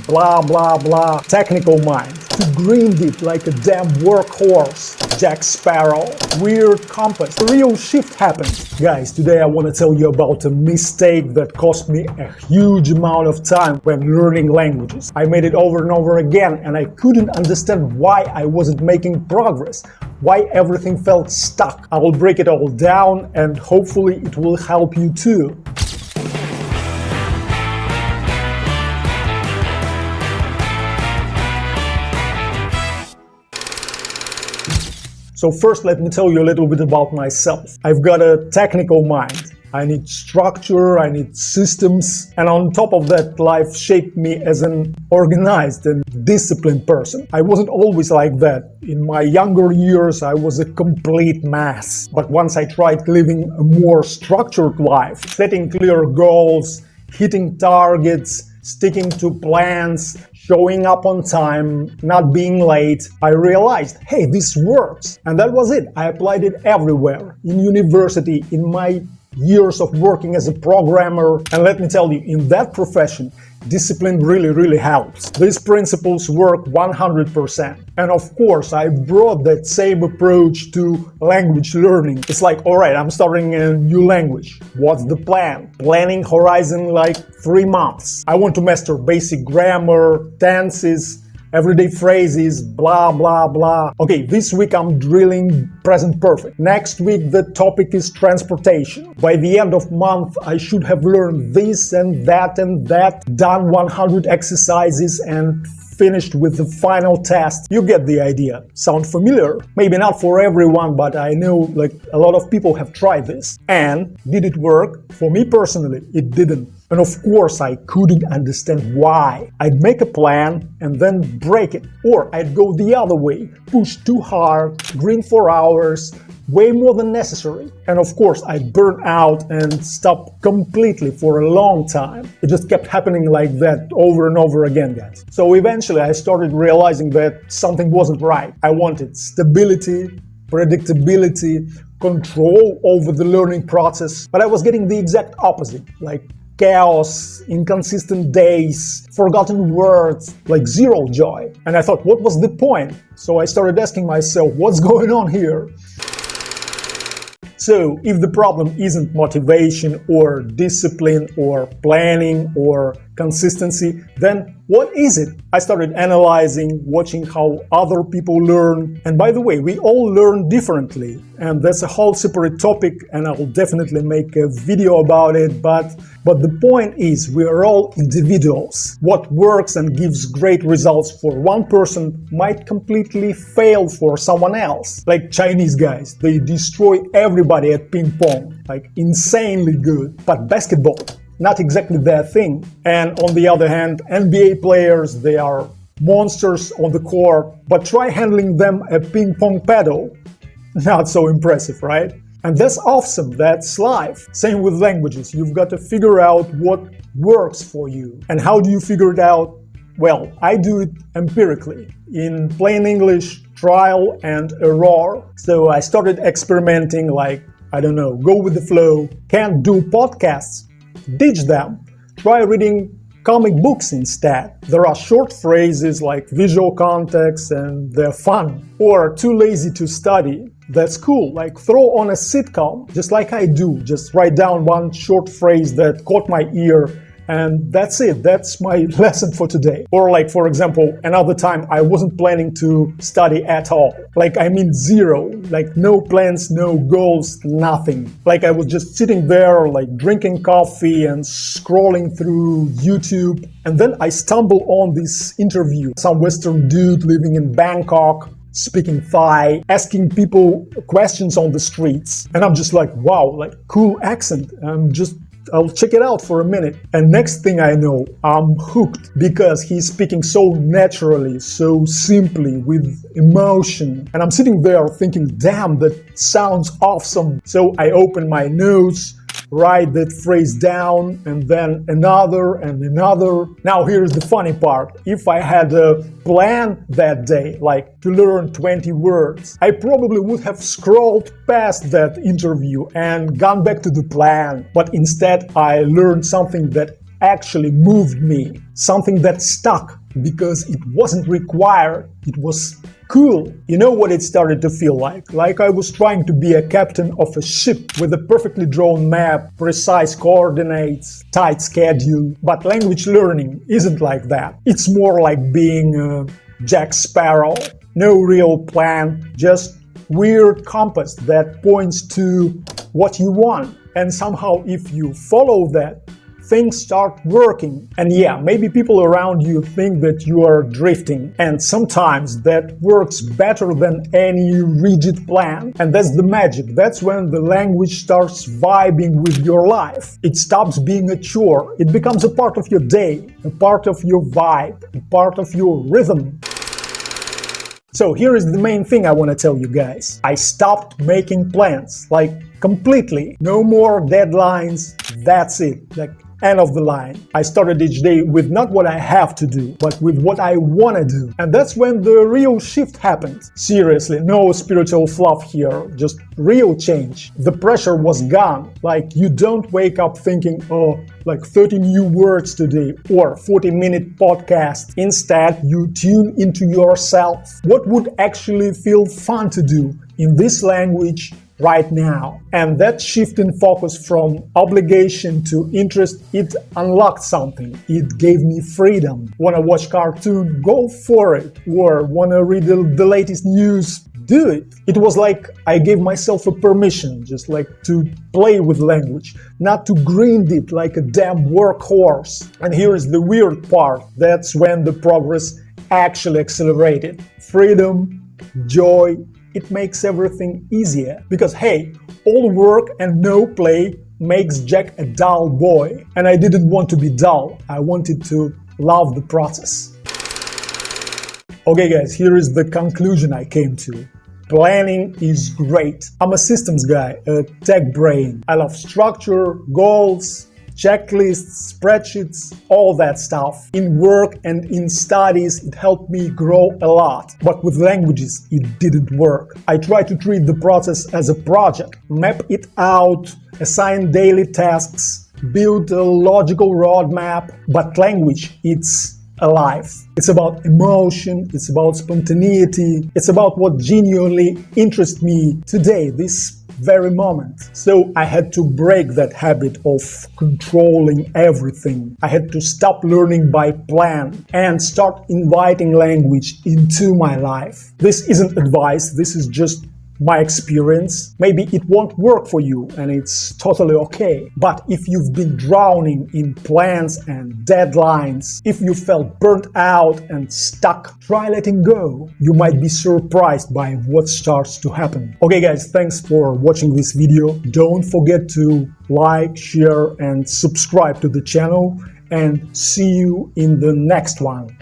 blah blah blah, technical mind, to grind it like a damn workhorse, Jack Sparrow, weird compass, the real shift happened. Guys, today I want to tell you about a mistake that cost me a huge amount of time when learning languages. I made it over and over again and I couldn't understand why I wasn't making progress, why everything felt stuck. I will break it all down and hopefully it will help you too. So first, let me tell you a little bit about myself. I've got a technical mind. I need structure, I need systems, and on top of that, life shaped me as an organized and disciplined person. I wasn't always like that. In my younger years, I was a complete mess. But once I tried living a more structured life, setting clear goals, hitting targets, sticking to plans, showing up on time, not being late, I realized, hey, this works. And that was it. I applied it everywhere, in university, in my years of working as a programmer. And let me tell you, in that profession, discipline really helps. These principles work 100%. And of course, I brought that same approach to language learning. It's like, all right, I'm starting a new language. What's the plan? Planning horizon like 3 months. I want to master basic grammar, tenses, everyday phrases, blah, blah, blah. Okay, this week I'm drilling present perfect. Next week the topic is transportation. By the end of month I should have learned this and that, done 100 exercises and finished with the final test. You get the idea. Sound familiar? Maybe not for everyone, but I know like a lot of people have tried this. And did it work? For me personally, it didn't. And of course, I couldn't understand why. I'd make a plan and then break it. Or I'd go the other way, push too hard, grind for hours, way more than necessary. And of course, I'd burn out and stop completely for a long time. It just kept happening like that over and over again, guys. So eventually, I started realizing that something wasn't right. I wanted stability, predictability, control over the learning process, but I was getting the exact opposite, like chaos, inconsistent days, forgotten words, like zero joy. And I thought, what was the point? So I started asking myself, what's going on here? So if the problem isn't motivation or discipline or planning or consistency, then what is it? I started analyzing, watching how other people learn. And by the way, we all learn differently. And that's a whole separate topic, and I will definitely make a video about it. But the point is, we are all individuals. What works and gives great results for one person might completely fail for someone else. Like Chinese guys, they destroy everybody at ping pong, like insanely good. But basketball, not exactly their thing. And on the other hand, NBA players, they are monsters on the court, but try handling them a ping pong paddle. Not so impressive, right? And that's awesome, that's life. Same with languages, you've got to figure out what works for you. And how do you figure it out? Well, I do it empirically, in plain English, trial and error. So I started experimenting like, I don't know, go with the flow, can't do podcasts, ditch them, try reading comic books instead. There are short phrases like visual context and they're fun. Or too lazy to study. That's cool, like throw on a sitcom, just like I do. Just write down one short phrase that caught my ear and that's it, that's my lesson for today. Or like, for example, another time I wasn't planning to study at all. Like, I mean zero, like no plans, no goals, nothing. Like I was just sitting there, like drinking coffee and scrolling through YouTube. And then I stumbled on this interview. Some Western dude living in Bangkok, speaking Thai, asking people questions on the streets. And I'm just like, wow, like cool accent. I'll check it out for a minute. And next thing I know, I'm hooked because he's speaking so naturally, so simply, with emotion. And I'm sitting there thinking, damn, that sounds awesome. So I open my notes, write that phrase down, and then another and another. Now here's the funny part. If I had a plan that day, like to learn 20 words, I probably would have scrolled past that interview and gone back to the plan. But instead, I learned something that actually moved me, something that stuck because it wasn't required, it was cool. You know what it started to feel like? Like I was trying to be a captain of a ship with a perfectly drawn map, precise coordinates, tight schedule. But language learning isn't like that. It's more like being Jack Sparrow. No real plan, just weird compass that points to what you want. And somehow if you follow that, things start working. And yeah, maybe people around you think that you are drifting. And sometimes that works better than any rigid plan. And that's the magic. That's when the language starts vibing with your life. It stops being a chore. It becomes a part of your day, a part of your vibe, a part of your rhythm. So here is the main thing I want to tell you guys. I stopped making plans, like completely. No more deadlines, that's it. Like, end of the line. I started each day with not what I have to do, but with what I want to do. And that's when the real shift happened. Seriously, no spiritual fluff here, just real change. The pressure was gone. Like, you don't wake up thinking, oh, like 30 new words today or 40-minute podcast. Instead, you tune into yourself. What would actually feel fun to do in this language right now? And that shift in focus from obligation to interest, it unlocked something. It gave me freedom. Wanna watch cartoon? Go for it. Or wanna read the latest news? Do it. It was like I gave myself a permission, just like to play with language, not to grind it like a damn workhorse. And here is the weird part. That's when the progress actually accelerated. Freedom, joy, it makes everything easier. Because hey, all work and no play makes Jack a dull boy. And I didn't want to be dull. I wanted to love the process. Okay guys, here is the conclusion I came to. Planning is great. I'm a systems guy, a tech brain. I love structure, goals, checklists, spreadsheets, all that stuff. In work and in studies, it helped me grow a lot. But with languages, it didn't work. I try to treat the process as a project, map it out, assign daily tasks, build a logical roadmap. But language, it's alive. It's about emotion, it's about spontaneity, it's about what genuinely interests me today, this very moment. So I had to break that habit of controlling everything. I had to stop learning by plan and start inviting language into my life. This isn't advice, this is just my experience. Maybe it won't work for you and it's totally okay. But if you've been drowning in plans and deadlines, if you felt burnt out and stuck, try letting go. You might be surprised by what starts to happen. Okay guys, thanks for watching this video. Don't forget to like, share and subscribe to the channel, and see you in the next one.